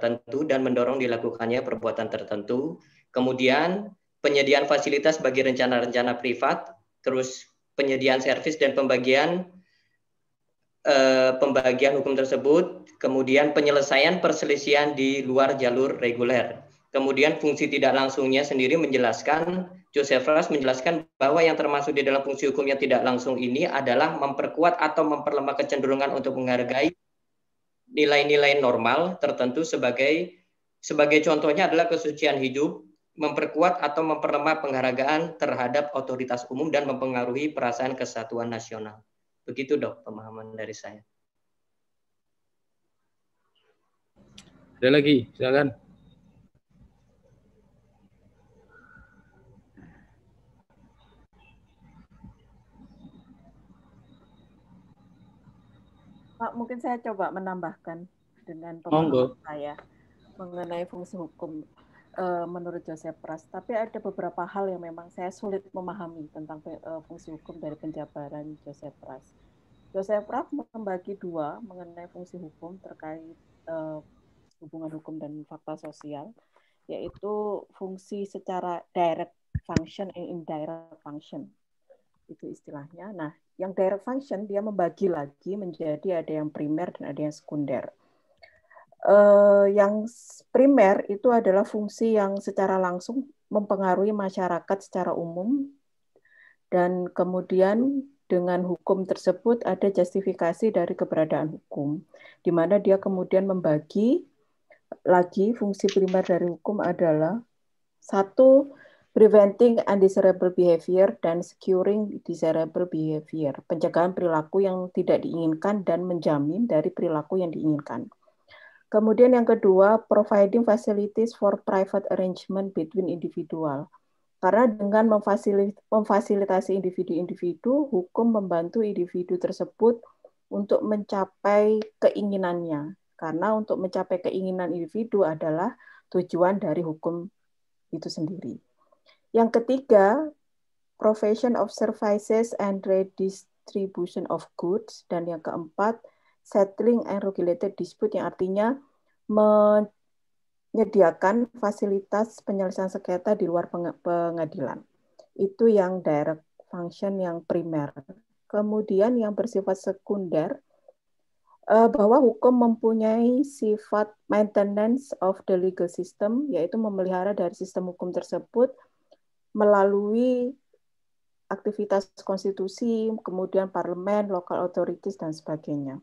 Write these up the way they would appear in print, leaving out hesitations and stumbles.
tertentu dan mendorong dilakukannya perbuatan tertentu. Kemudian penyediaan fasilitas bagi rencana-rencana privat, terus penyediaan servis dan pembagian hukum tersebut, kemudian penyelesaian perselisihan di luar jalur reguler. Kemudian fungsi tidak langsungnya sendiri menjelaskan, Joseph Ras menjelaskan bahwa yang termasuk di dalam fungsi hukum yang tidak langsung ini adalah memperkuat atau memperlemah kecenderungan untuk menghargai nilai-nilai normal tertentu sebagai contohnya adalah kesucian hidup, memperkuat atau memperlemah penghargaan terhadap otoritas umum dan mempengaruhi perasaan kesatuan nasional. Begitu Dok, pemahaman dari saya. Ada lagi, silakan. Pak, mungkin saya coba menambahkan dengan pemahaman saya mengenai fungsi hukum menurut Joseph Ras. Tapi ada beberapa hal yang memang saya sulit memahami tentang fungsi hukum dari penjabaran Joseph Ras. Joseph Ras membagi dua mengenai fungsi hukum terkait hubungan hukum dan fakta sosial, yaitu fungsi secara direct function and indirect function. Itu istilahnya. Nah, yang direct function dia membagi lagi menjadi ada yang primer dan ada yang sekunder. Yang primer itu adalah fungsi yang secara langsung mempengaruhi masyarakat secara umum, dan kemudian dengan hukum tersebut ada justifikasi dari keberadaan hukum, di mana dia kemudian membagi lagi fungsi primer dari hukum adalah satu, preventing undesirable behavior dan securing desirable behavior, pencegahan perilaku yang tidak diinginkan dan menjamin dari perilaku yang diinginkan. Kemudian yang kedua, providing facilities for private arrangement between individual. Karena dengan memfasilitasi individu-individu, hukum membantu individu tersebut untuk mencapai keinginannya. Karena untuk mencapai keinginan individu adalah tujuan dari hukum itu sendiri. Yang ketiga, provision of services and redistribution of goods. Dan yang keempat, settling and regulated dispute, yang artinya menyediakan fasilitas penyelesaian sengketa di luar pengadilan. Itu yang direct function yang primer. Kemudian yang bersifat sekunder, bahwa hukum mempunyai sifat maintenance of the legal system, yaitu memelihara dari sistem hukum tersebut melalui aktivitas konstitusi, kemudian parlemen, local authorities, dan sebagainya.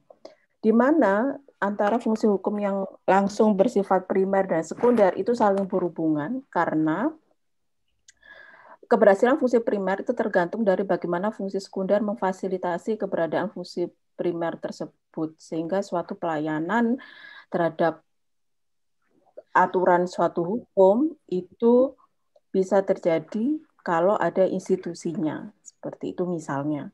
Di mana antara fungsi hukum yang langsung bersifat primer dan sekunder itu saling berhubungan, karena keberhasilan fungsi primer itu tergantung dari bagaimana fungsi sekunder memfasilitasi keberadaan fungsi primer tersebut, sehingga suatu pelayanan terhadap aturan suatu hukum itu bisa terjadi kalau ada institusinya, seperti itu misalnya.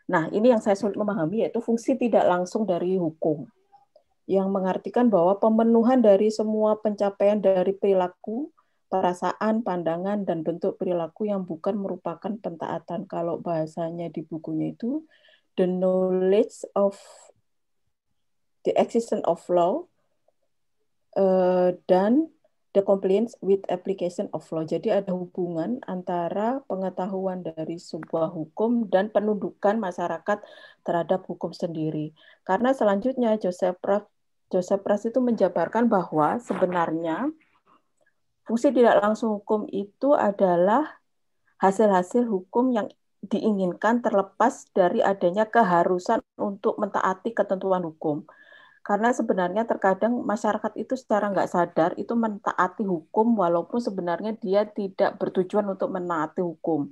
Nah, ini yang saya sulit memahami, yaitu fungsi tidak langsung dari hukum, yang mengartikan bahwa pemenuhan dari semua pencapaian dari perilaku, perasaan, pandangan, dan bentuk perilaku yang bukan merupakan pentaatan. Kalau bahasanya di bukunya itu, the knowledge of the existence of law, dan the compliance with application of law. Jadi ada hubungan antara pengetahuan dari sebuah hukum dan penundukan masyarakat terhadap hukum sendiri. Karena selanjutnya Joseph Ras itu menjabarkan bahwa sebenarnya fungsi tidak langsung hukum itu adalah hasil-hasil hukum yang diinginkan terlepas dari adanya keharusan untuk mentaati ketentuan hukum. Karena sebenarnya terkadang masyarakat itu secara nggak sadar itu mentaati hukum walaupun sebenarnya dia tidak bertujuan untuk menaati hukum.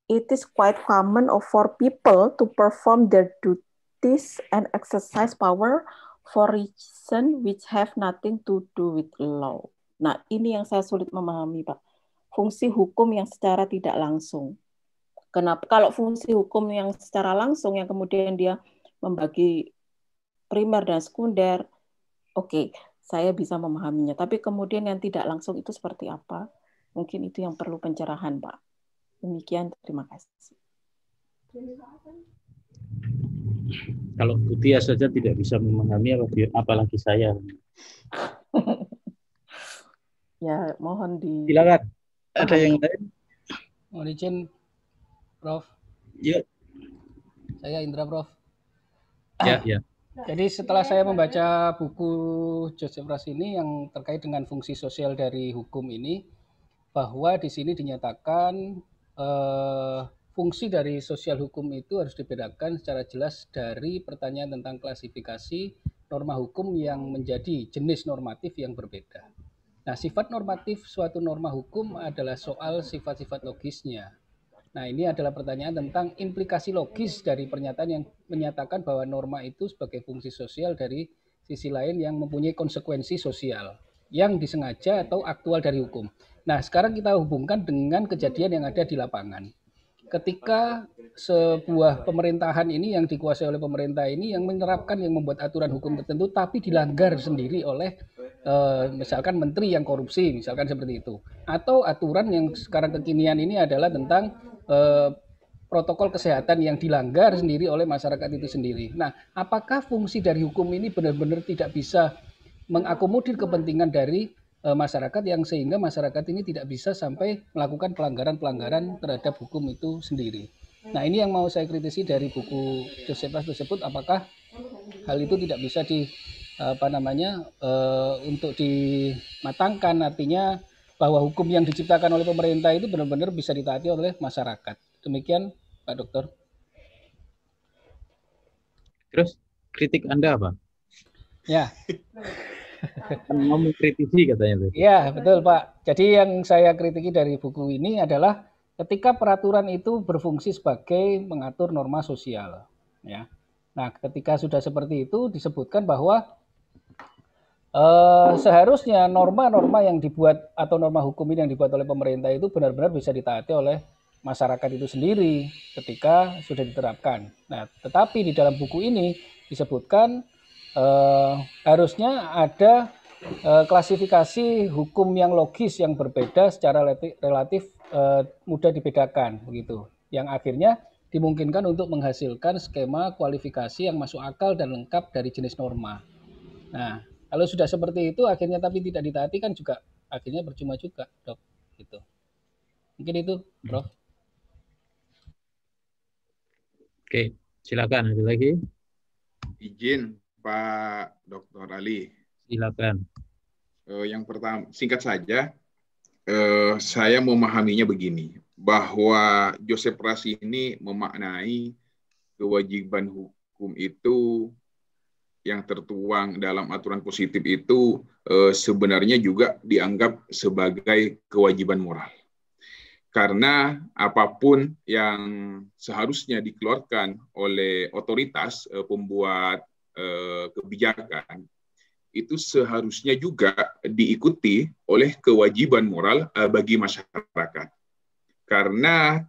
It is quite common for people to perform their duties and exercise power for reasons which have nothing to do with law. Nah, ini yang saya sulit memahami, Pak. Fungsi hukum yang secara tidak langsung. Kenapa? Kalau fungsi hukum yang secara langsung yang kemudian dia membagi primer dan sekunder, oke, saya bisa memahaminya. Tapi kemudian yang tidak langsung itu seperti apa? Mungkin itu yang perlu pencerahan, Pak. Demikian, terima kasih. Kalau Butia saja tidak bisa memahami, apalagi saya. Ya, mohon di... Silakan. Ada yang lain? Mohon izin, Prof. Ya. Saya Indra, Prof. Ya, ya. Jadi setelah saya membaca buku Joseph Ras ini yang terkait dengan fungsi sosial dari hukum ini, bahwa di sini dinyatakan fungsi dari sosial hukum itu harus dibedakan secara jelas dari pertanyaan tentang klasifikasi norma hukum yang menjadi jenis normatif yang berbeda. Nah, sifat normatif suatu norma hukum adalah soal sifat-sifat logisnya. Nah, ini adalah pertanyaan tentang implikasi logis dari pernyataan yang menyatakan bahwa norma itu sebagai fungsi sosial dari sisi lain yang mempunyai konsekuensi sosial yang disengaja atau aktual dari hukum. Nah, sekarang kita hubungkan dengan kejadian yang ada di lapangan. Ketika sebuah pemerintahan ini yang dikuasai oleh pemerintah ini yang menerapkan, yang membuat aturan hukum tertentu tapi dilanggar sendiri oleh misalkan menteri yang korupsi, misalkan seperti itu. Atau aturan yang sekarang kekinian ini adalah tentang protokol kesehatan yang dilanggar sendiri oleh masyarakat itu sendiri. Nah, apakah fungsi dari hukum ini benar-benar tidak bisa mengakomodir kepentingan dari masyarakat yang sehingga masyarakat ini tidak bisa sampai melakukan pelanggaran-pelanggaran terhadap hukum itu sendiri. Nah, ini yang mau saya kritisi dari buku Joseph Ras tersebut, apakah hal itu tidak bisa untuk dimatangkan, artinya bahwa hukum yang diciptakan oleh pemerintah itu benar-benar bisa ditaati oleh masyarakat. Demikian, Pak Dokter. Terus kritik Anda apa? Ya. Mau mengkritisi katanya. Ya, betul Pak. Jadi yang saya kritiki dari buku ini adalah ketika peraturan itu berfungsi sebagai mengatur norma sosial. Ya. Nah, ketika sudah seperti itu disebutkan bahwa seharusnya norma-norma yang dibuat atau norma hukum ini yang dibuat oleh pemerintah itu benar-benar bisa ditaati oleh masyarakat itu sendiri ketika sudah diterapkan. Nah, tetapi di dalam buku ini disebutkan harusnya ada klasifikasi hukum yang logis yang berbeda secara relatif mudah dibedakan begitu. Yang akhirnya dimungkinkan untuk menghasilkan skema kualifikasi yang masuk akal dan lengkap dari jenis norma. Nah, kalau sudah seperti itu akhirnya tapi tidak ditaati kan juga akhirnya percuma juga, Dok. Gitu. Mungkin itu, Prof. Oke, silakan ada lagi. Izin Pak Dr. Ali. Silakan. Yang pertama, singkat saja, saya memahaminya begini, bahwa Joseph Ras ini memaknai kewajiban hukum itu yang tertuang dalam aturan positif itu sebenarnya juga dianggap sebagai kewajiban moral. Karena apapun yang seharusnya dikeluarkan oleh otoritas pembuat kebijakan, itu seharusnya juga diikuti oleh kewajiban moral bagi masyarakat. Karena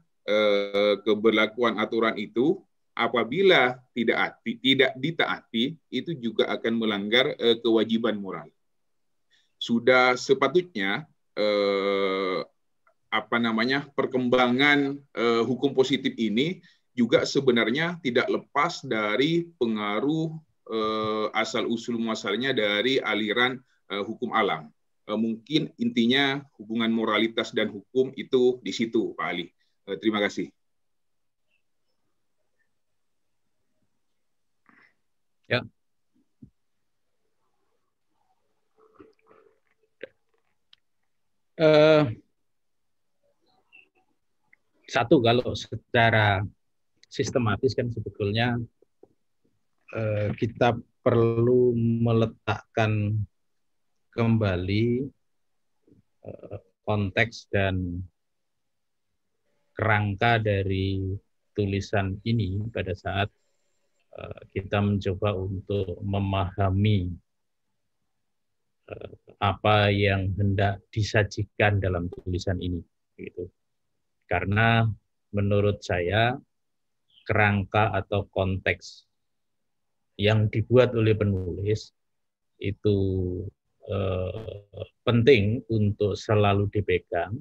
keberlakuan aturan itu apabila tidak ditaati, itu juga akan melanggar kewajiban moral. Sudah sepatutnya perkembangan hukum positif ini juga sebenarnya tidak lepas dari pengaruh asal-usul muasalnya dari aliran hukum alam. Mungkin intinya hubungan moralitas dan hukum itu di situ, Pak Ali. Terima kasih. Ya. Satu, kalau secara sistematis kan sebetulnya kita perlu meletakkan kembali konteks dan kerangka dari tulisan ini pada saat kita mencoba untuk memahami apa yang hendak disajikan dalam tulisan ini, gitu. Karena menurut saya kerangka atau konteks yang dibuat oleh penulis itu penting untuk selalu dipegang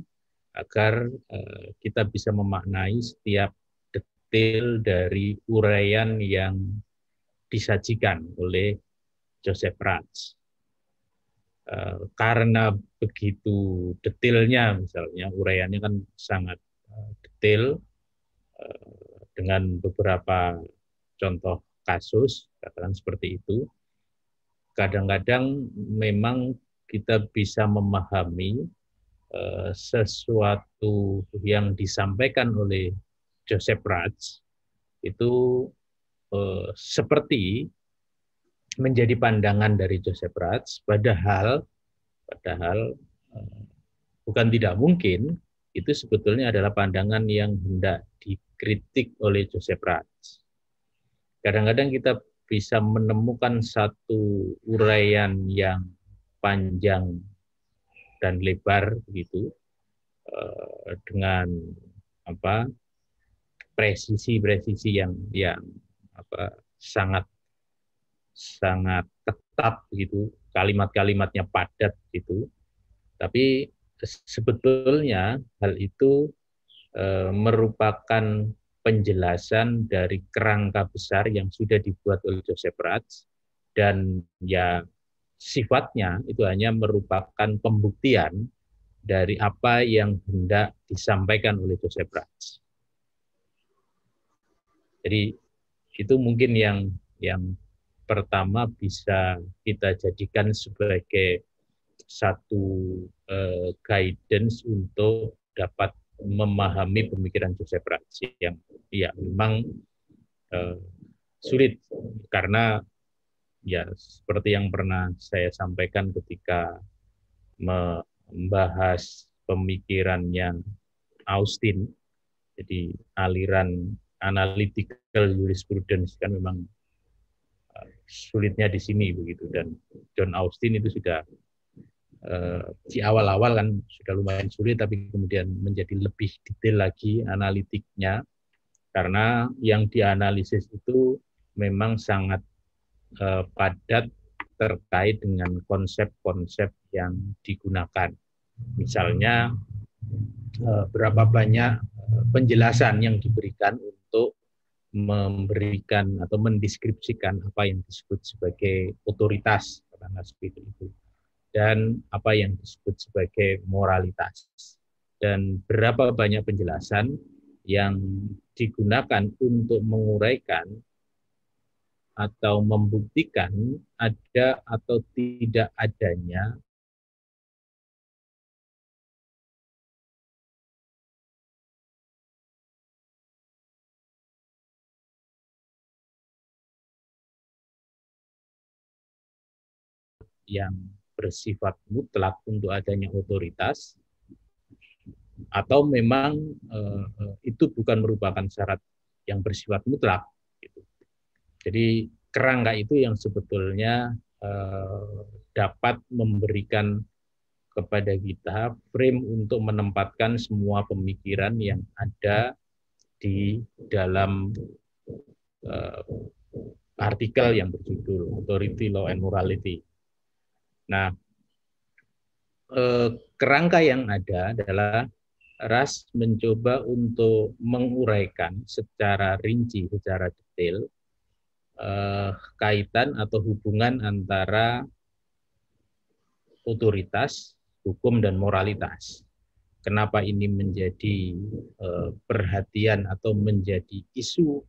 agar kita bisa memaknai setiap detail dari uraian yang disajikan oleh Joseph Ras. karena begitu detailnya, misalnya uraiannya kan sangat detail dengan beberapa contoh kasus, katakan seperti itu. Kadang-kadang memang kita bisa memahami sesuatu yang disampaikan oleh Joseph Ratz itu seperti menjadi pandangan dari Joseph Ratz, padahal bukan tidak mungkin itu sebetulnya adalah pandangan yang hendak dikritik oleh Joseph Ratz. Kadang-kadang kita bisa menemukan satu uraian yang panjang dan lebar begitu dengan presisi yang sangat ketat gitu, kalimat-kalimatnya padat gitu. Tapi sebetulnya hal itu merupakan penjelasan dari kerangka besar yang sudah dibuat oleh Joseph Ratz, dan ya sifatnya itu hanya merupakan pembuktian dari apa yang hendak disampaikan oleh Joseph Ratz. Jadi itu mungkin yang pertama bisa kita jadikan sebagai satu guidance untuk dapat memahami pemikiran Joseph Ratz yang ya memang sulit, karena ya seperti yang pernah saya sampaikan ketika membahas pemikirannya Austin, jadi aliran analytical jurisprudence kan memang sulitnya di sini begitu, dan John Austin itu sudah di awal-awal kan sudah lumayan sulit, tapi kemudian menjadi lebih detail lagi analitiknya, karena yang dianalisis itu memang sangat padat terkait dengan konsep-konsep yang digunakan. Misalnya berapa banyak penjelasan yang diberikan untuk memberikan atau mendeskripsikan apa yang disebut sebagai otoritas, karena seperti itu, dan apa yang disebut sebagai moralitas, dan berapa banyak penjelasan yang digunakan untuk menguraikan atau membuktikan ada atau tidak adanya yang bersifat mutlak untuk adanya otoritas, atau memang itu bukan merupakan syarat yang bersifat mutlak. Gitu. Jadi kerangka itu yang sebetulnya dapat memberikan kepada kita frame untuk menempatkan semua pemikiran yang ada di dalam artikel yang berjudul Authority, Law, and Morality. Nah, kerangka yang ada adalah Ratz mencoba untuk menguraikan secara rinci, secara detail kaitan atau hubungan antara otoritas, hukum, dan moralitas. Kenapa ini menjadi perhatian atau menjadi isu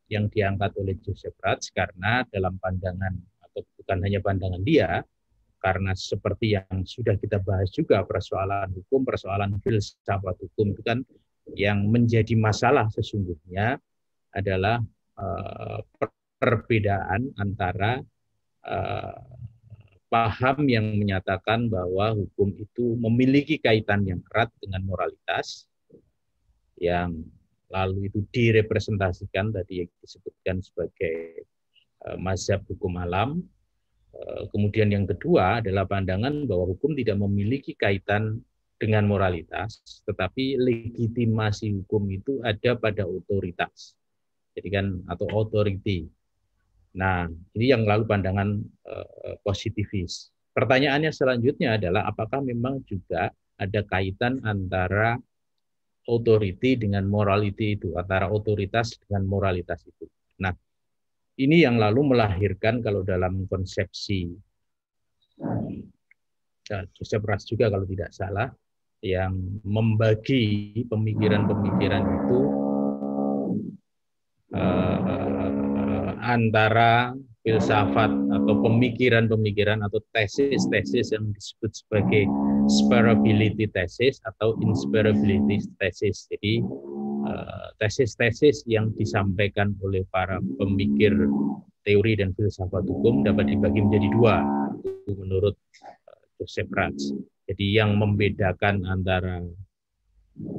yang diangkat oleh Joseph Ratz? Karena dalam pandangan, atau bukan hanya pandangan dia, karena seperti yang sudah kita bahas juga, persoalan hukum, persoalan filsafat hukum itu kan yang menjadi masalah sesungguhnya adalah perbedaan antara paham yang menyatakan bahwa hukum itu memiliki kaitan yang erat dengan moralitas, yang lalu itu direpresentasikan tadi yang disebutkan sebagai mazhab hukum alam. Kemudian yang kedua adalah pandangan bahwa hukum tidak memiliki kaitan dengan moralitas, tetapi legitimasi hukum itu ada pada otoritas. Jadi kan, atau authority. Nah, ini yang lalu pandangan positivis. Pertanyaannya selanjutnya adalah apakah memang juga ada kaitan antara authority dengan morality itu, antara otoritas dengan moralitas itu. Nah, ini yang lalu melahirkan kalau dalam konsepsi Joseph Ras juga kalau tidak salah, yang membagi pemikiran-pemikiran itu antara filsafat atau pemikiran-pemikiran atau tesis-tesis yang disebut sebagai inspirability thesis atau inspirability thesis. Jadi tesis-tesis yang disampaikan oleh para pemikir teori dan filsafat hukum dapat dibagi menjadi dua menurut Joseph Ras. Jadi yang membedakan antara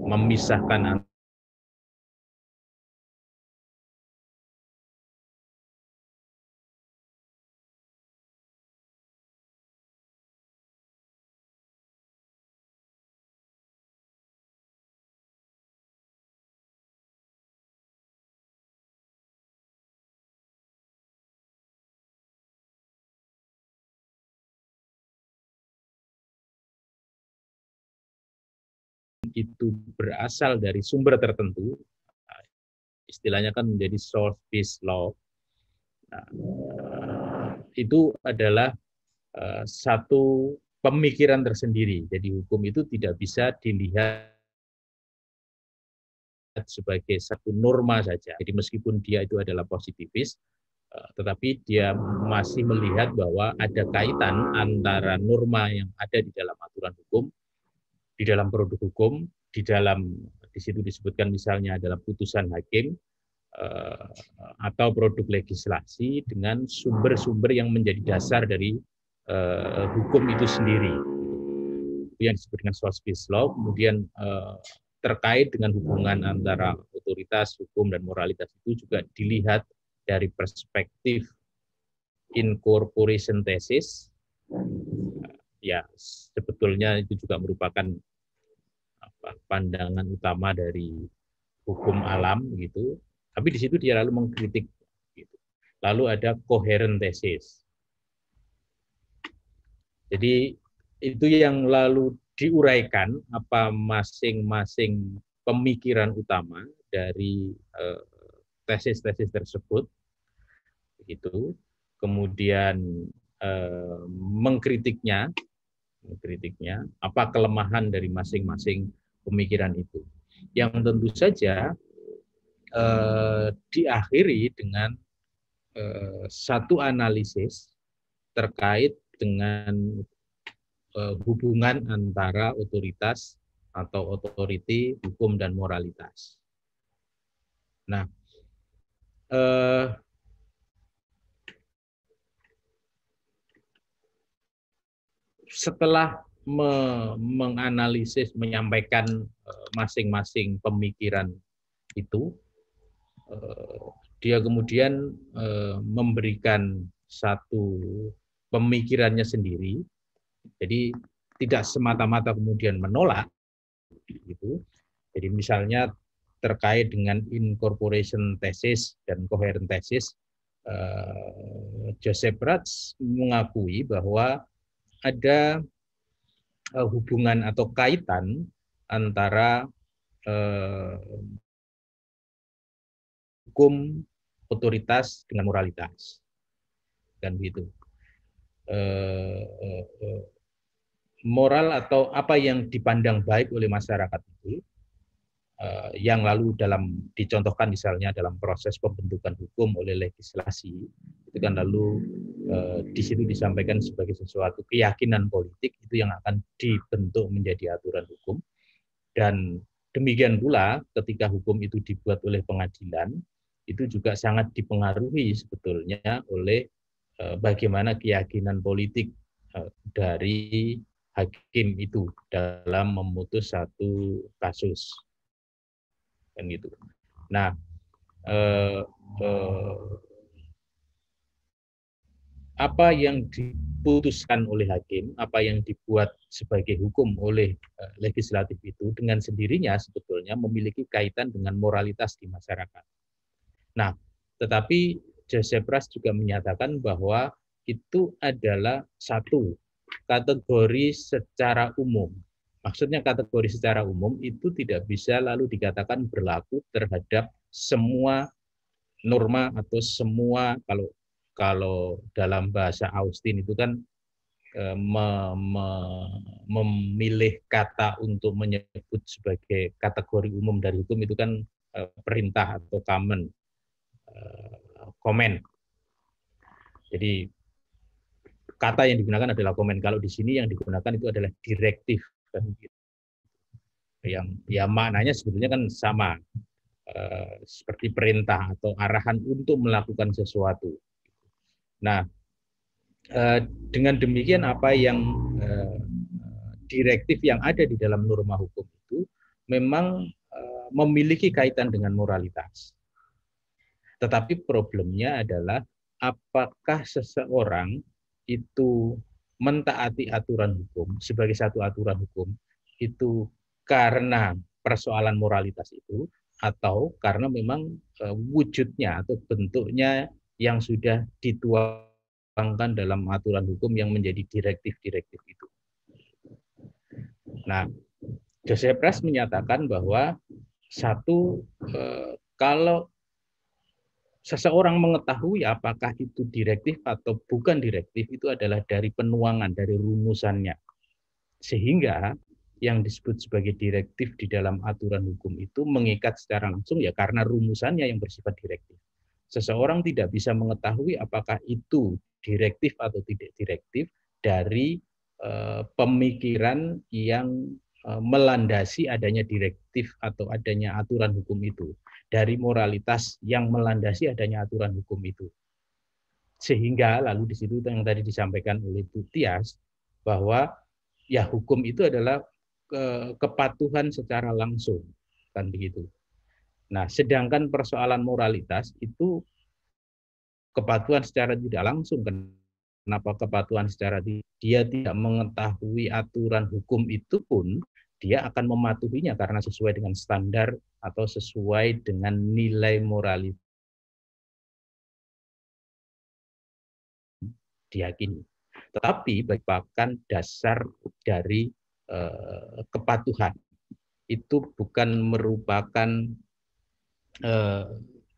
memisahkan itu berasal dari sumber tertentu, istilahnya kan menjadi source-based law. Nah, itu adalah satu pemikiran tersendiri. Jadi hukum itu tidak bisa dilihat sebagai satu norma saja. Jadi meskipun dia itu adalah positivis, tetapi dia masih melihat bahwa ada kaitan antara norma yang ada di dalam aturan hukum, di dalam produk hukum, di situ disebutkan misalnya adalah putusan hakim atau produk legislasi dengan sumber-sumber yang menjadi dasar dari hukum itu sendiri. Itu yang disebut dengan source-based law. Kemudian terkait dengan hubungan antara otoritas hukum dan moralitas itu juga dilihat dari perspektif incorporation thesis. Ya, sebetulnya itu juga merupakan pandangan utama dari hukum alam gitu. Tapi di situ dia lalu mengkritik gitu. Lalu ada coherent thesis. Jadi itu yang lalu diuraikan apa masing-masing pemikiran utama dari tesis-tesis tersebut begitu. Kemudian mengkritiknya apa kelemahan dari masing-masing pemikiran itu, yang tentu saja diakhiri dengan satu analisis terkait dengan hubungan antara otoritas atau authority, hukum dan moralitas. Nah, setelah menganalisis, menyampaikan masing-masing pemikiran itu, dia kemudian memberikan satu pemikirannya sendiri. Jadi tidak semata-mata kemudian menolak, gitu. Jadi misalnya terkait dengan incorporation thesis dan coherent thesis, Joseph Ras mengakui bahwa ada hubungan atau kaitan antara hukum, otoritas dengan moralitas, dan begitu. Moral atau apa yang dipandang baik oleh masyarakat itu, yang lalu dicontohkan misalnya dalam proses pembentukan hukum oleh legislasi, itu kan lalu di situ disampaikan sebagai sesuatu keyakinan politik itu yang akan dibentuk menjadi aturan hukum. Dan demikian pula ketika hukum itu dibuat oleh pengadilan, itu juga sangat dipengaruhi sebetulnya oleh bagaimana keyakinan politik dari hakim itu dalam memutus satu kasus, kan gitu. Nah, apa yang diputuskan oleh hakim, apa yang dibuat sebagai hukum oleh legislatif itu dengan sendirinya sebetulnya memiliki kaitan dengan moralitas di masyarakat. Nah, tetapi Joseph Ras juga menyatakan bahwa itu adalah satu kategori secara umum. Maksudnya kategori secara umum itu tidak bisa lalu dikatakan berlaku terhadap semua norma atau semua, kalau dalam bahasa Austin itu kan memilih kata untuk menyebut sebagai kategori umum dari hukum itu kan perintah atau komen. Jadi kata yang digunakan adalah komen. Kalau di sini yang digunakan itu adalah direktif. Yang ya maknanya sebetulnya kan sama, seperti perintah atau arahan untuk melakukan sesuatu. Nah, dengan demikian apa yang direktif yang ada di dalam norma hukum itu memang memiliki kaitan dengan moralitas. Tetapi problemnya adalah apakah seseorang itu mentaati aturan hukum sebagai satu aturan hukum itu karena persoalan moralitas itu atau karena memang wujudnya atau bentuknya yang sudah dituangkan dalam aturan hukum yang menjadi direktif-direktif itu. Nah, Joseph Ras menyatakan bahwa kalau seseorang mengetahui apakah itu direktif atau bukan direktif itu adalah dari penuangan, dari rumusannya. Sehingga yang disebut sebagai direktif di dalam aturan hukum itu mengikat secara langsung ya karena rumusannya yang bersifat direktif. Seseorang tidak bisa mengetahui apakah itu direktif atau tidak direktif dari pemikiran yang melandasi adanya direktif atau adanya aturan hukum itu, dari moralitas yang melandasi adanya aturan hukum itu. Sehingga lalu di situ yang tadi disampaikan oleh Bu Tias bahwa ya hukum itu adalah kepatuhan secara langsung, kan begitu. Nah, sedangkan persoalan moralitas itu kepatuhan secara tidak langsung. Kenapa kepatuhan secara dia tidak mengetahui aturan hukum itu pun dia akan mematuhinya karena sesuai dengan standar atau sesuai dengan nilai moralitas diyakini. Tetapi merupakan dasar dari kepatuhan. Itu bukan merupakan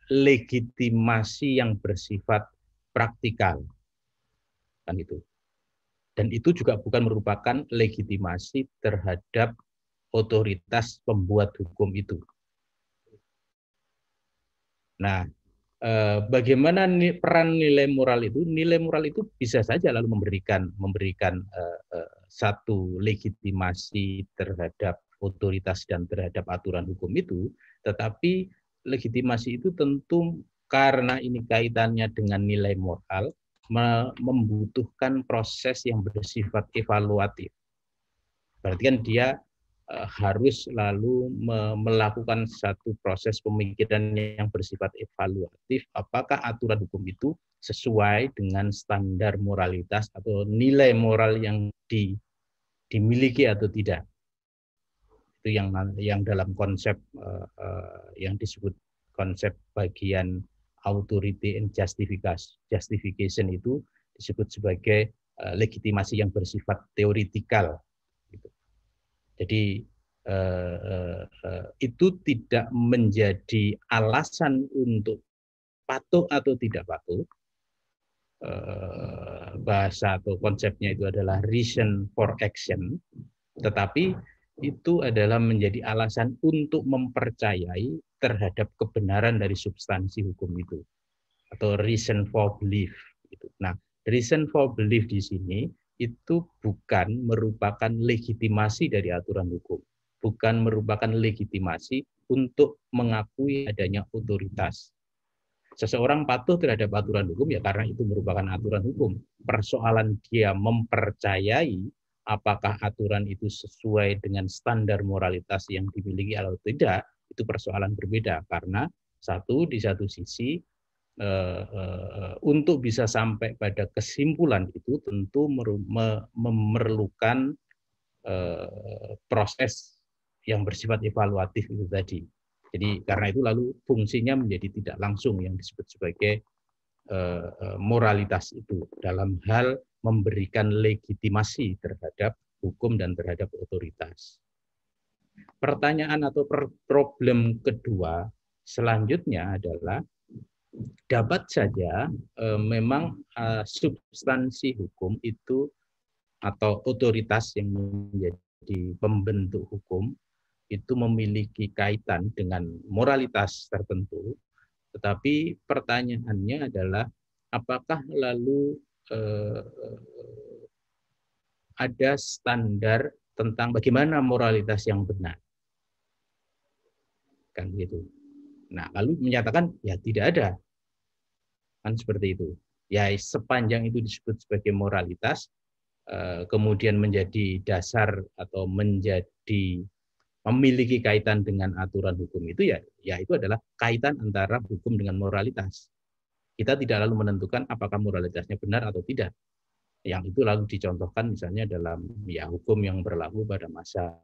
legitimasi yang bersifat praktikal. Kan itu. Dan itu juga bukan merupakan legitimasi terhadap otoritas pembuat hukum itu. Nah, bagaimana peran nilai moral itu? Nilai moral itu bisa saja lalu memberikan satu legitimasi terhadap otoritas dan terhadap aturan hukum itu, tetapi legitimasi itu tentu karena ini kaitannya dengan nilai moral, membutuhkan proses yang bersifat evaluatif. Berarti kan dia harus lalu melakukan satu proses pemikiran yang bersifat evaluatif, apakah aturan hukum itu sesuai dengan standar moralitas atau nilai moral yang dimiliki atau tidak. Itu yang dalam konsep yang disebut konsep bagian authority and justification itu disebut sebagai legitimasi yang bersifat teoritikal. Jadi itu tidak menjadi alasan untuk patuh atau tidak patuh. Bahasa atau konsepnya itu adalah reason for action, tetapi itu adalah menjadi alasan untuk mempercayai terhadap kebenaran dari substansi hukum itu, atau reason for belief. Nah, reason for belief di sini itu bukan merupakan legitimasi dari aturan hukum, bukan merupakan legitimasi untuk mengakui adanya otoritas. Seseorang patuh terhadap aturan hukum ya karena itu merupakan aturan hukum. Persoalan dia mempercayai apakah aturan itu sesuai dengan standar moralitas yang dimiliki atau tidak, itu persoalan berbeda. Karena di satu sisi untuk bisa sampai pada kesimpulan itu tentu memerlukan proses yang bersifat evaluatif itu tadi. Jadi karena itu lalu fungsinya menjadi tidak langsung yang disebut sebagai moralitas itu dalam hal memberikan legitimasi terhadap hukum dan terhadap otoritas. Pertanyaan atau problem kedua selanjutnya adalah dapat saja memang substansi hukum itu atau otoritas yang menjadi pembentuk hukum itu memiliki kaitan dengan moralitas tertentu, tetapi pertanyaannya adalah apakah lalu ada standar tentang bagaimana moralitas yang benar, kan gitu. Nah, lalu menyatakan ya tidak ada, kan seperti itu. Ya sepanjang itu disebut sebagai moralitas, kemudian menjadi dasar atau menjadi memiliki kaitan dengan aturan hukum itu ya itu adalah kaitan antara hukum dengan moralitas. Kita tidak lalu menentukan apakah moralitasnya benar atau tidak. Yang itu lalu dicontohkan misalnya dalam ya hukum yang berlaku pada masa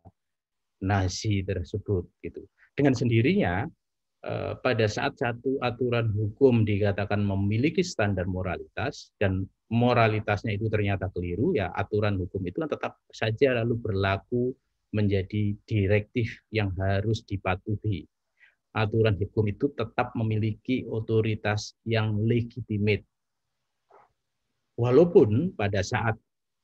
Nazi tersebut gitu. Dengan sendirinya pada saat satu aturan hukum dikatakan memiliki standar moralitas dan moralitasnya itu ternyata keliru, ya aturan hukum itu tetap saja lalu berlaku menjadi direktif yang harus dipatuhi. Aturan hukum itu tetap memiliki otoritas yang legitimate. Walaupun pada saat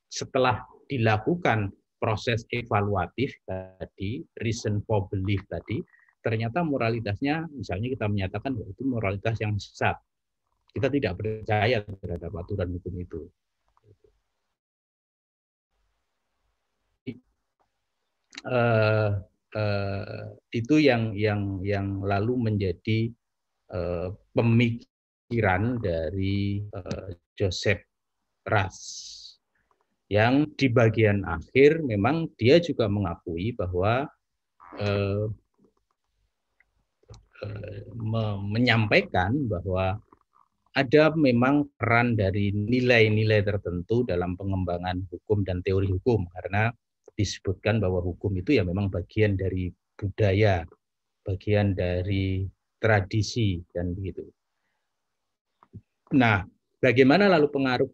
setelah dilakukan proses evaluatif tadi, reason for belief tadi, ternyata moralitasnya, misalnya kita menyatakan bahwa itu moralitas yang sesat. Kita tidak percaya terhadap aturan hukum itu. Itu yang lalu menjadi pemikiran dari Joseph Ras, yang di bagian akhir memang dia juga mengakui bahwa menyampaikan bahwa ada memang peran dari nilai-nilai tertentu dalam pengembangan hukum dan teori hukum, karena disebutkan bahwa hukum itu ya memang bagian dari budaya, bagian dari tradisi, dan begitu. Nah, bagaimana lalu pengaruh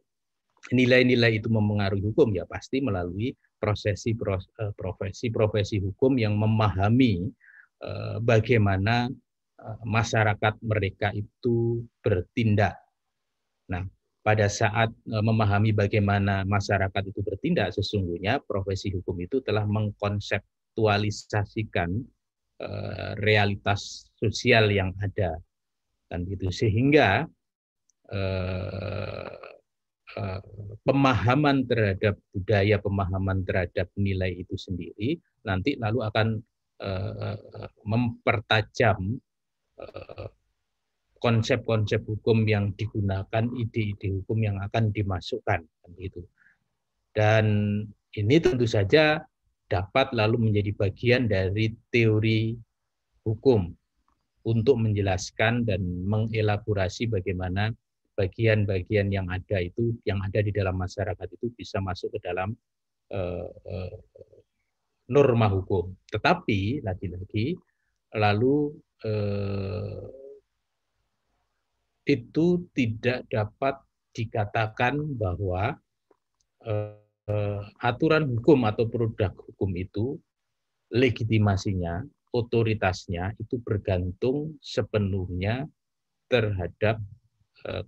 nilai-nilai itu mempengaruhi hukum? Ya pasti melalui profesi hukum yang memahami bagaimana masyarakat mereka itu bertindak. Nah, pada saat memahami bagaimana masyarakat itu bertindak, sesungguhnya profesi hukum itu telah mengkonseptualisasikan realitas sosial yang ada, dan itu sehingga pemahaman terhadap budaya, pemahaman terhadap nilai itu sendiri nanti lalu akan mempertajam konsep-konsep hukum yang digunakan, ide-ide hukum yang akan dimasukkan, gitu. Dan ini tentu saja dapat lalu menjadi bagian dari teori hukum untuk menjelaskan dan mengelaborasi bagaimana bagian-bagian yang ada itu, yang ada di dalam masyarakat itu bisa masuk ke dalam norma hukum. Tetapi lagi-lagi lalu itu tidak dapat dikatakan bahwa aturan hukum atau produk hukum itu legitimasinya, otoritasnya itu bergantung sepenuhnya terhadap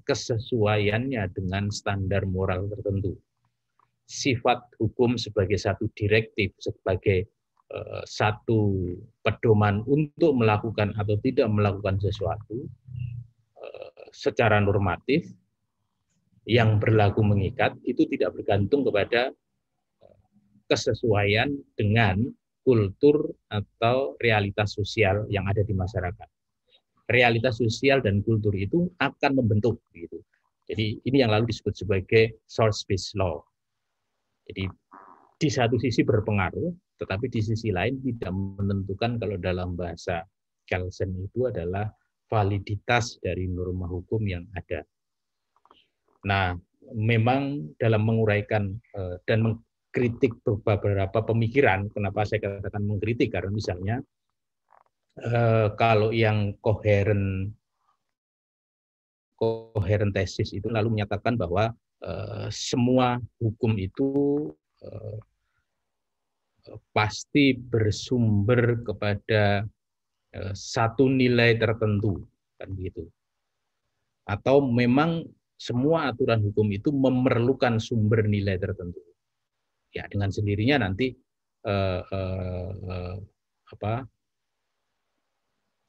kesesuaiannya dengan standar moral tertentu. Sifat hukum sebagai satu direktif, sebagai satu pedoman untuk melakukan atau tidak melakukan sesuatu secara normatif yang berlaku mengikat, itu tidak bergantung kepada kesesuaian dengan kultur atau realitas sosial yang ada di masyarakat. Realitas sosial dan kultur itu akan membentuk, gitu. Jadi ini yang lalu disebut sebagai source-based law. Jadi di satu sisi berpengaruh, tetapi di sisi lain tidak menentukan. Kalau dalam bahasa Kelsen itu adalah validitas dari norma hukum yang ada. Nah, memang dalam menguraikan dan mengkritik beberapa pemikiran, kenapa saya katakan mengkritik, karena misalnya kalau yang koheren tesis itu lalu menyatakan bahwa semua hukum itu pasti bersumber kepada satu nilai tertentu, kan begitu. Atau memang semua aturan hukum itu memerlukan sumber nilai tertentu. ya dengan sendirinya nanti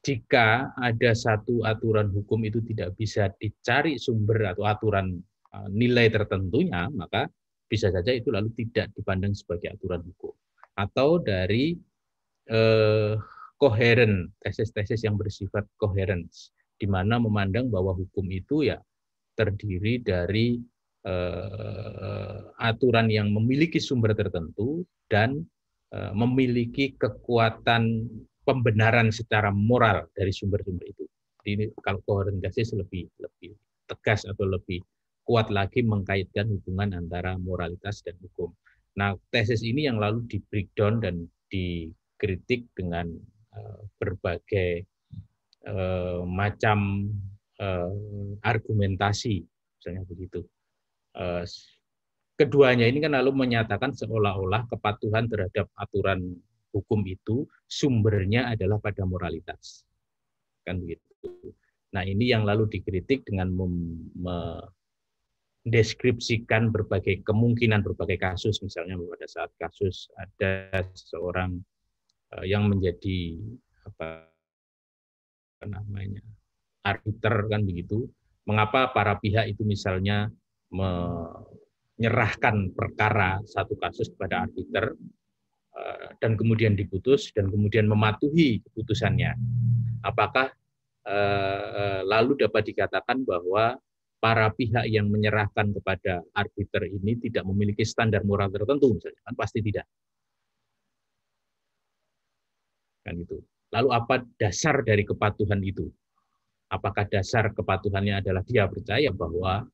jika ada satu aturan hukum itu tidak bisa dicari sumber atau aturan nilai tertentunya, maka bisa saja itu lalu tidak dipandang sebagai aturan hukum. Atau dari koheren, tesis-tesis yang bersifat coherence, di mana memandang bahwa hukum itu ya terdiri dari aturan yang memiliki sumber tertentu dan memiliki kekuatan pembenaran secara moral dari sumber-sumber itu. Ini kalau coherent tesis lebih tegas atau lebih kuat lagi mengkaitkan hubungan antara moralitas dan hukum. Nah, tesis ini yang lalu di breakdown dan dikritik dengan berbagai macam argumentasi, misalnya begitu. Keduanya ini kan lalu menyatakan seolah-olah kepatuhan terhadap aturan hukum itu sumbernya adalah pada moralitas, kan begitu. Nah, ini yang lalu dikritik dengan mendeskripsikan berbagai kemungkinan, berbagai kasus, misalnya pada saat kasus ada seseorang yang menjadi arbiter, kan begitu. Mengapa para pihak itu misalnya menyerahkan perkara satu kasus kepada arbiter dan kemudian diputus dan kemudian mematuhi keputusannya. Apakah lalu dapat dikatakan bahwa para pihak yang menyerahkan kepada arbiter ini tidak memiliki standar moral tertentu, misalnya? Kan pasti tidak. Kan itu. Lalu apa dasar dari kepatuhan itu? Apakah dasar kepatuhannya adalah dia percaya bahwa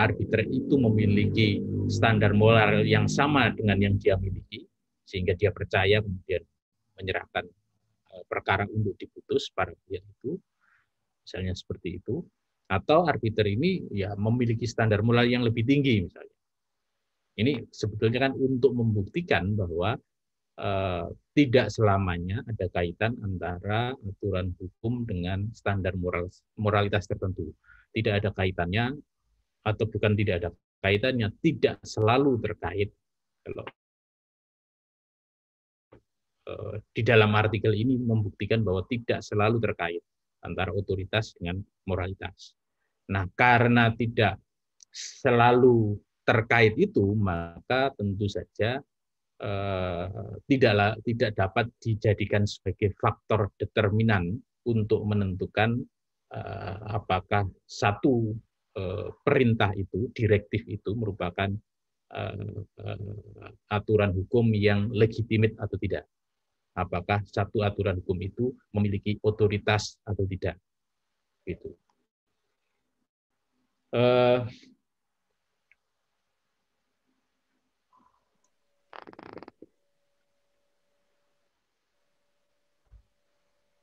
arbiter itu memiliki standar moral yang sama dengan yang dia miliki, sehingga dia percaya kemudian menyerahkan perkara untuk diputus pada pihak itu, misalnya seperti itu. Atau arbiter ini ya memiliki standar moral yang lebih tinggi, misalnya. Ini sebetulnya kan untuk membuktikan bahwa tidak selamanya ada kaitan antara aturan hukum dengan standar moralitas tertentu. Tidak ada kaitannya, atau bukan tidak ada kaitannya, tidak selalu terkait. Kalau di dalam artikel ini membuktikan bahwa tidak selalu terkait antara otoritas dengan moralitas. Nah, karena tidak selalu terkait itu, maka tentu saja tidak dapat dijadikan sebagai faktor determinan untuk menentukan apakah satu perintah itu, direktif itu merupakan aturan hukum yang legitimate atau tidak. Apakah satu aturan hukum itu memiliki otoritas atau tidak. Gitu.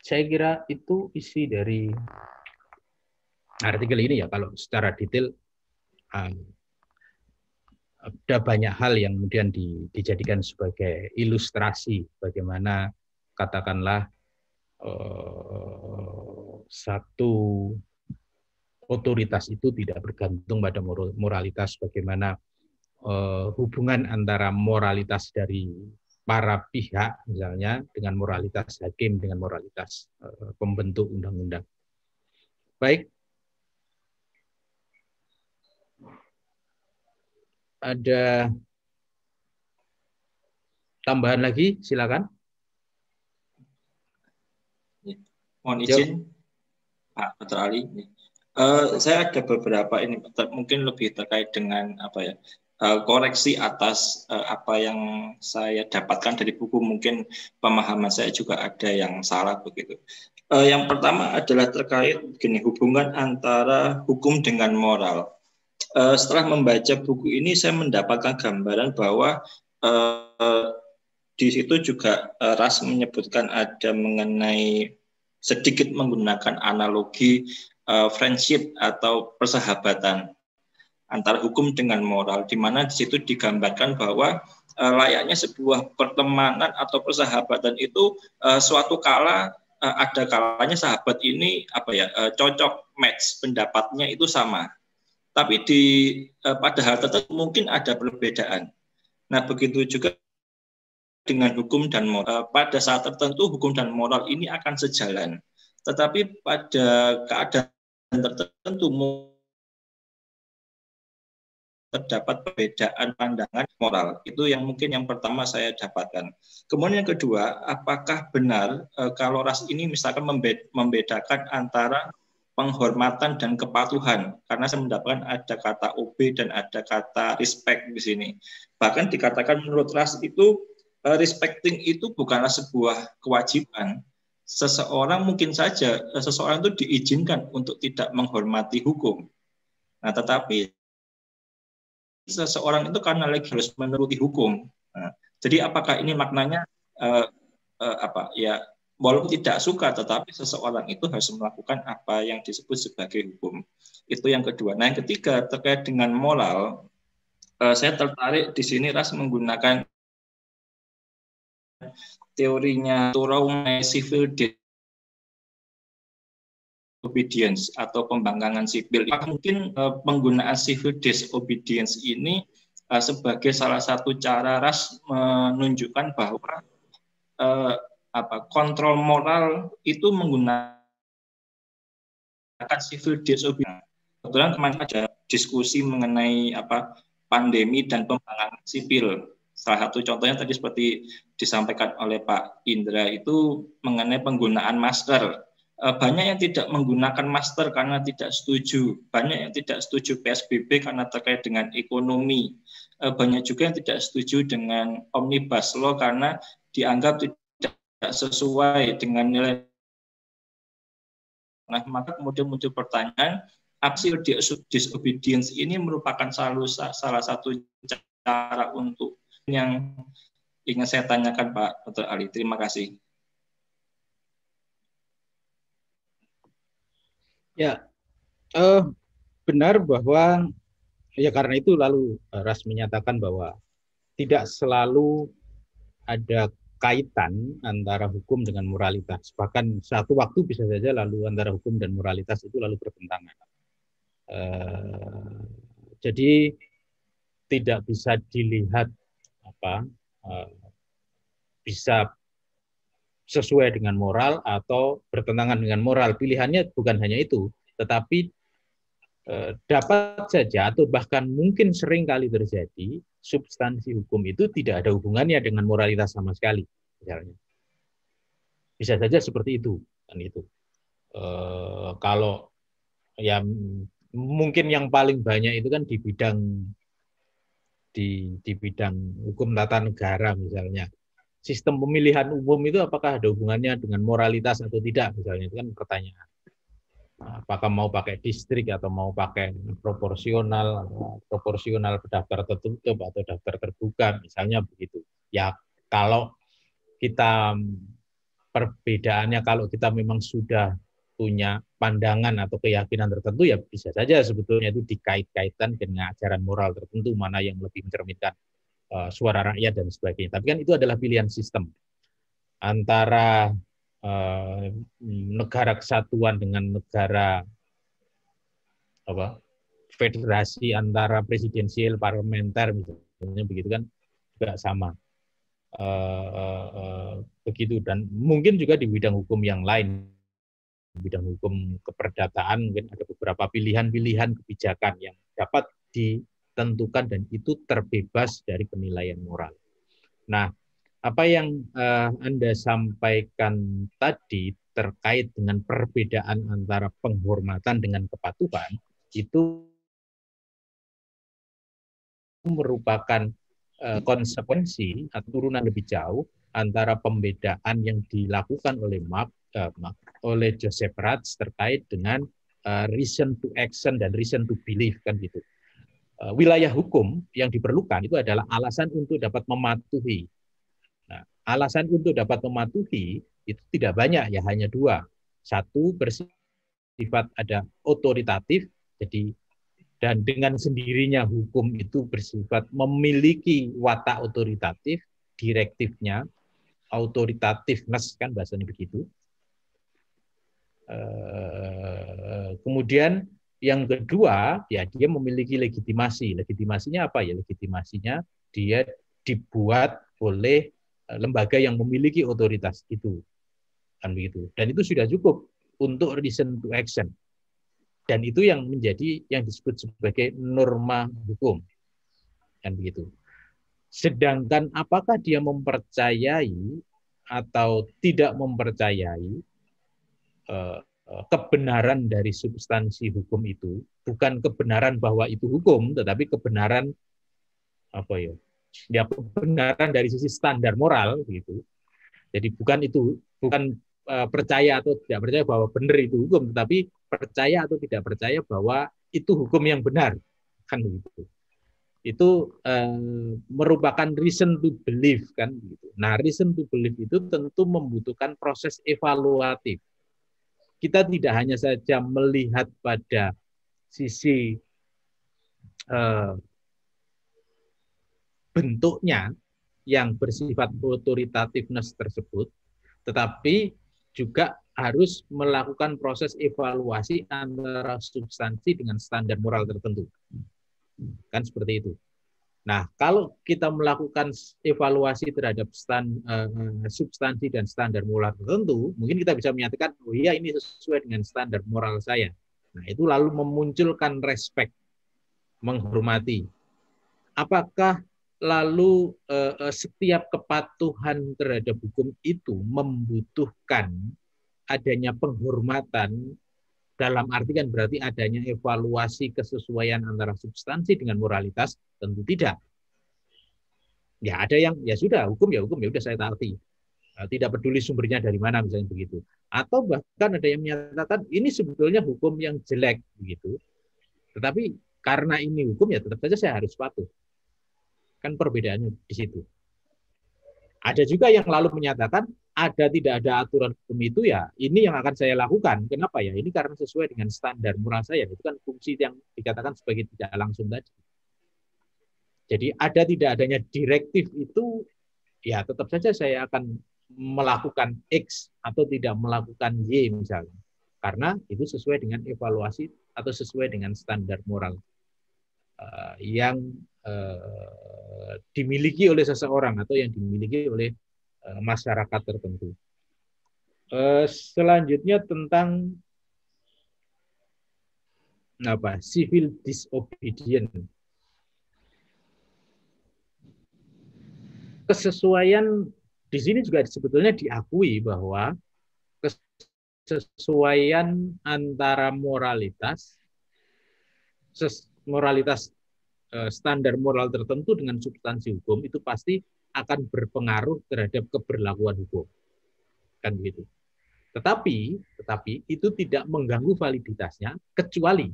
Saya kira itu isi dari artikel ini ya. Kalau secara detail ada banyak hal yang kemudian dijadikan sebagai ilustrasi bagaimana katakanlah satu otoritas itu tidak bergantung pada moralitas, bagaimana hubungan antara moralitas dari para pihak misalnya dengan moralitas hakim, dengan moralitas pembentuk undang-undang. Baik. Ada tambahan lagi, silakan. Mohon izin, Pak Dr. Ali. Saya ada beberapa ini, mungkin lebih terkait dengan koreksi atas apa yang saya dapatkan dari buku. Mungkin pemahaman saya juga ada yang salah begitu. Yang pertama adalah terkait hubungan antara hukum dengan moral. Setelah membaca buku ini, saya mendapatkan gambaran bahwa di situ juga Ras menyebutkan ada mengenai sedikit menggunakan analogi friendship atau persahabatan antara hukum dengan moral, di mana di situ digambarkan bahwa layaknya sebuah pertemanan atau persahabatan itu suatu kala ada kalanya sahabat ini cocok, match, pendapatnya itu sama. Tapi pada hal tertentu mungkin ada perbedaan. Nah, begitu juga dengan hukum dan moral. Pada saat tertentu hukum dan moral ini akan sejalan. Tetapi pada keadaan tertentu terdapat perbedaan pandangan moral. Itu yang mungkin yang pertama saya dapatkan. Kemudian yang kedua, apakah benar kalau ras ini misalkan membedakan antara penghormatan dan kepatuhan? Karena saya mendapatkan ada kata obey dan ada kata respect di sini. Bahkan dikatakan menurut ras itu respecting itu bukanlah sebuah kewajiban. Seseorang mungkin saja seseorang itu diizinkan untuk tidak menghormati hukum. Nah, tetapi seseorang itu karena lagi harus menuruti hukum. Nah, jadi apakah ini maknanya walaupun tidak suka, tetapi seseorang itu harus melakukan apa yang disebut sebagai hukum. Itu yang kedua. Nah, yang ketiga terkait dengan moral, saya tertarik di sini ras menggunakan teorinya Thoreau civil disobedience atau pembangkangan sipil. Mungkin penggunaan civil disobedience ini sebagai salah satu cara ras menunjukkan bahwa kontrol moral itu menggunakan civil disobedience. Kebetulan kemarin ada diskusi mengenai pandemi dan pembangkangan sipil. Salah satu contohnya tadi seperti disampaikan oleh Pak Indra itu mengenai penggunaan masker. Banyak yang tidak menggunakan masker karena tidak setuju. Banyak yang tidak setuju PSBB karena terkait dengan ekonomi. Banyak juga yang tidak setuju dengan Omnibus Law karena dianggap tidak sesuai dengan nilai. Nah, maka kemudian muncul pertanyaan, civil disobedience ini merupakan salah satu cara untuk yang ingin saya tanyakan Pak Dr. Ali. Terima kasih. Ya, benar bahwa ya karena itu lalu ras menyatakan bahwa tidak selalu ada kaitan antara hukum dengan moralitas. Bahkan satu waktu bisa saja lalu antara hukum dan moralitas itu lalu bertentangan. Jadi tidak bisa dilihat bisa sesuai dengan moral atau bertentangan dengan moral. Pilihannya bukan hanya itu, tetapi dapat saja atau bahkan mungkin sering kali terjadi substansi hukum itu tidak ada hubungannya dengan moralitas sama sekali, misalnya. Bisa saja seperti itu, kan itu. Kalau ya mungkin yang paling banyak itu kan di bidang hukum tata negara misalnya. Sistem pemilihan umum itu apakah ada hubungannya dengan moralitas atau tidak misalnya, itu kan pertanyaan. Apakah mau pakai distrik atau mau pakai proporsional daftar tertutup atau daftar terbuka misalnya begitu. Ya kalau kita perbedaannya, kalau kita memang sudah punya pandangan atau keyakinan tertentu ya bisa saja sebetulnya itu dikait-kaitkan dengan ajaran moral tertentu, mana yang lebih mencerminkan suara rakyat dan sebagainya. Tapi kan itu adalah pilihan sistem antara negara kesatuan dengan negara federasi, antara presidensial parlementer misalnya begitu kan juga sama. Begitu, dan mungkin juga di bidang hukum yang lain, bidang hukum keperdataan mungkin ada beberapa pilihan-pilihan kebijakan yang dapat ditentukan dan itu terbebas dari penilaian moral. Nah, apa yang Anda sampaikan tadi terkait dengan perbedaan antara penghormatan dengan kepatuhan itu merupakan konsekuensi atau turunan lebih jauh antara pembedaan yang dilakukan oleh Joseph Ratz terkait dengan reason to action dan reason to believe kan gitu. Wilayah hukum yang diperlukan itu adalah alasan untuk dapat mematuhi. Nah, alasan untuk dapat mematuhi itu tidak banyak, ya hanya dua. Satu bersifat ada otoritatif, jadi dan dengan sendirinya hukum itu bersifat memiliki watak otoritatif, direktifnya, authoritative-ness kan bahasanya begitu. Kemudian yang kedua, ya dia memiliki legitimasi. Legitimasinya apa ya? Legitimasinya dia dibuat oleh lembaga yang memiliki otoritas itu, kan begitu. Dan itu sudah cukup untuk reason to action. Dan itu yang menjadi yang disebut sebagai norma hukum, kan begitu. Sedangkan apakah dia mempercayai atau tidak mempercayai kebenaran dari substansi hukum itu, bukan kebenaran bahwa itu hukum, tetapi kebenaran apa ya? Ya, kebenaran dari sisi standar moral gitu. Jadi bukan percaya atau tidak percaya bahwa benar itu hukum, tetapi percaya atau tidak percaya bahwa itu hukum yang benar, kan begitu. Itu merupakan reason to believe, kan gitu. Nah, reason to believe itu tentu membutuhkan proses evaluatif. Kita tidak hanya saja melihat pada sisi bentuknya yang bersifat otoritativeness tersebut, tetapi juga harus melakukan proses evaluasi antara substansi dengan standar moral tertentu. Kan seperti itu. Nah, kalau kita melakukan evaluasi terhadap substansi dan standar moral tertentu, mungkin kita bisa menyatakan, oh iya ini sesuai dengan standar moral saya. Nah, itu lalu memunculkan respect, menghormati. Apakah lalu setiap kepatuhan terhadap hukum itu membutuhkan adanya penghormatan, dalam arti kan berarti adanya evaluasi kesesuaian antara substansi dengan moralitas? Tentu tidak. Ya ada yang ya sudah hukum ya udah saya taati, tidak peduli sumbernya dari mana misalnya begitu. Atau bahkan ada yang menyatakan ini sebetulnya hukum yang jelek begitu, tetapi karena ini hukum ya tetap saja saya harus patuh. Kan perbedaannya di situ. Ada juga yang lalu menyatakan tidak ada aturan hukum itu ya ini yang akan saya lakukan. Kenapa ya? Ini karena sesuai dengan standar moral saya. Itu kan fungsi yang dikatakan sebagai tidak langsung tadi. Jadi ada tidak adanya direktif itu ya tetap saja saya akan melakukan X atau tidak melakukan Y misalnya. Karena itu sesuai dengan evaluasi atau sesuai dengan standar moral yang dimiliki oleh seseorang atau yang dimiliki oleh masyarakat tertentu. Selanjutnya tentang civil disobedience. Kesesuaian di sini juga sebetulnya diakui bahwa kesesuaian antara moralitas standar moral tertentu dengan substansi hukum itu pasti akan berpengaruh terhadap keberlakuan hukum. Kan begitu. Tetapi itu tidak mengganggu validitasnya kecuali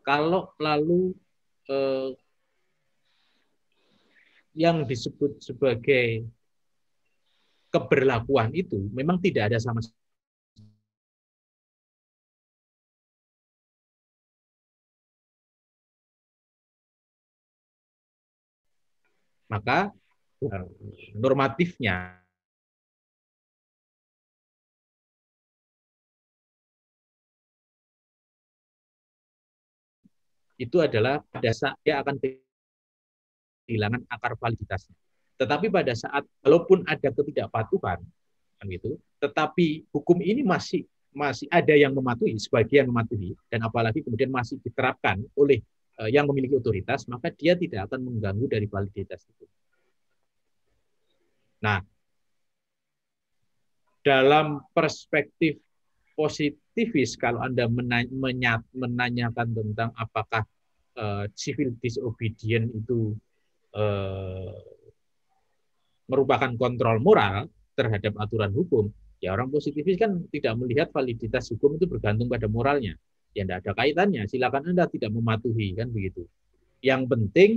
kalau lalu yang disebut sebagai keberlakuan itu memang tidak ada sama sekali. Maka normatifnya itu adalah pada saat dia akan kehilangan akar validitasnya. Tetapi pada saat walaupun ada ketidakpatuhan kan gitu, tetapi hukum ini masih ada yang mematuhi, sebagian mematuhi, dan apalagi kemudian masih diterapkan oleh yang memiliki otoritas, maka dia tidak akan mengganggu dari validitas itu. Nah, dalam perspektif positifis, kalau Anda menanyakan tentang apakah civil disobedience itu merupakan kontrol moral terhadap aturan hukum, ya orang positifis kan tidak melihat validitas hukum itu bergantung pada moralnya. Ya tidak ada kaitannya, silakan Anda tidak mematuhi, kan begitu. Yang penting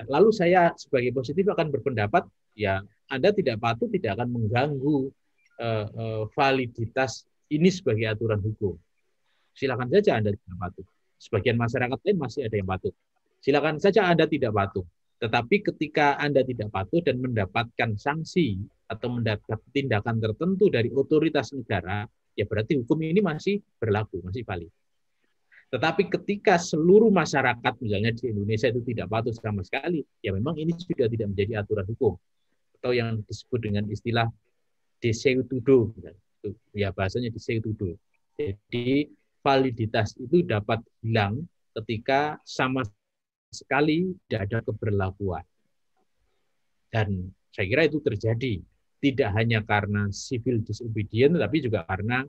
lalu saya sebagai positif akan berpendapat ya Anda tidak patuh tidak akan mengganggu validitas ini sebagai aturan hukum. Silakan saja Anda tidak patuh. Sebagian masyarakat lain masih ada yang patuh. Silakan saja Anda tidak patuh. Tetapi ketika Anda tidak patuh dan mendapatkan sanksi atau mendapat tindakan tertentu dari otoritas negara, ya berarti hukum ini masih berlaku, masih valid. Tetapi ketika seluruh masyarakat misalnya di Indonesia itu tidak patuh sama sekali, ya memang ini sudah tidak menjadi aturan hukum atau yang disebut dengan istilah deseu tudo, ya bahasanya deseu tudo. Jadi validitas itu dapat hilang ketika sama sekali tidak ada keberlakuan. Dan saya kira itu terjadi tidak hanya karena civil disobedience, tapi juga karena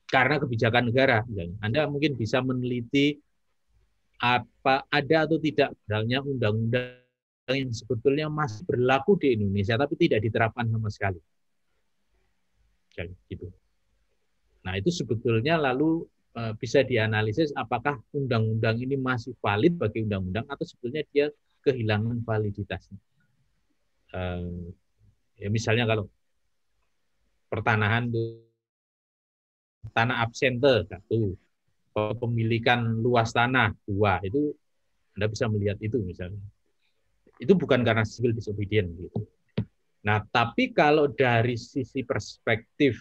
karena kebijakan negara. Anda mungkin bisa meneliti apa ada atau tidak misalnya undang-undang yang sebetulnya masih berlaku di Indonesia tapi tidak diterapkan sama sekali. Gitu. Nah, itu sebetulnya lalu bisa dianalisis apakah undang-undang ini masih valid bagi undang-undang atau sebetulnya dia kehilangan validitasnya. Ya misalnya kalau pertanahan tanah absente 1, kepemilikan luas tanah 2, itu Anda bisa melihat itu misalnya. Itu bukan karena civil disobedience gitu. Nah, tapi kalau dari sisi perspektif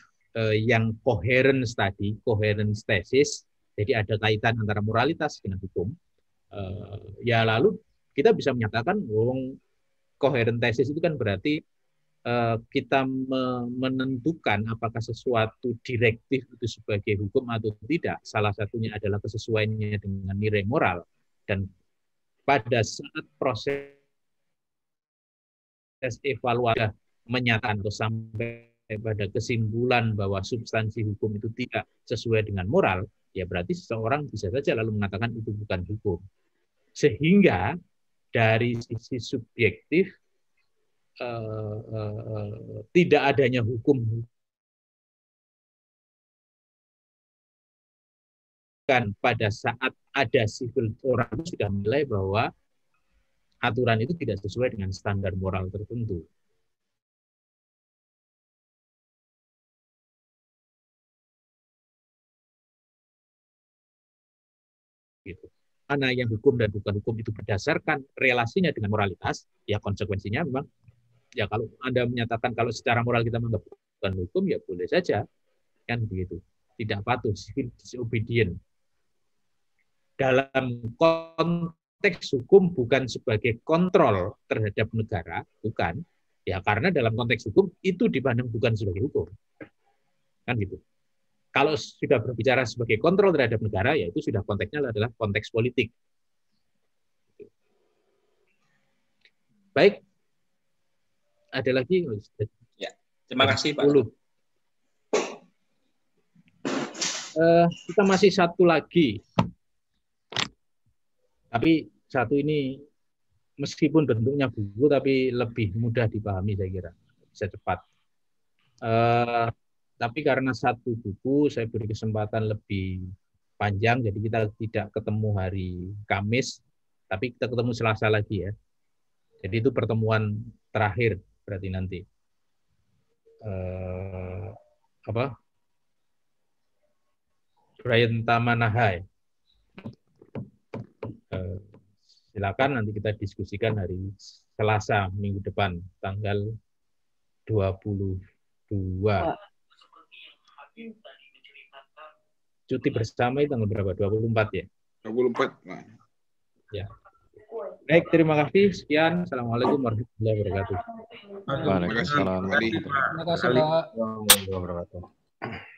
yang coherence tadi, coherence tesis, jadi ada kaitan antara moralitas dengan hukum, ya lalu kita bisa menyatakan coherent tesis itu kan berarti kita menentukan apakah sesuatu direktif itu sebagai hukum atau tidak. Salah satunya adalah kesesuaiannya dengan nilai moral. Dan pada saat proses evaluasi menyatakan atau sampai pada kesimpulan bahwa substansi hukum itu tidak sesuai dengan moral, ya berarti seseorang bisa saja lalu mengatakan itu bukan hukum. Sehingga dari sisi subjektif tidak adanya hukum kan pada saat ada civil, orang sudah menilai bahwa aturan itu tidak sesuai dengan standar moral tertentu. Gitu. Mana yang hukum dan bukan hukum itu berdasarkan relasinya dengan moralitas, ya konsekuensinya memang ya kalau Anda menyatakan kalau secara moral kita menganggap bukan hukum, ya boleh saja kan begitu. Tidak patuh, civil disobedience. Dalam konteks hukum bukan sebagai kontrol terhadap negara, bukan. Ya karena dalam konteks hukum itu dipandang bukan sebagai hukum. Kan gitu. Kalau sudah berbicara sebagai kontrol terhadap negara, ya itu sudah konteksnya adalah konteks politik. Baik. Ada lagi? Ya, terima kasih Pak. Kita masih satu lagi. Tapi satu ini meskipun bentuknya buku, tapi lebih mudah dipahami saya kira. Bisa cepat. Tapi karena satu buku, saya beri kesempatan lebih panjang, jadi kita tidak ketemu hari Kamis, tapi kita ketemu Selasa lagi ya. Jadi itu pertemuan terakhir berarti nanti. Brian Tamanahai. Silakan nanti kita diskusikan hari Selasa minggu depan, tanggal 22. Cuti bersama itu tanggal berapa? 24 ya? 24. Ya. Baik, terima kasih. Sekian. Assalamualaikum warahmatullahi wabarakatuh. Waalaikumsalam warahmatullahi wabarakatuh. Terima kasih Pak. Warahmatullahi wabarakatuh.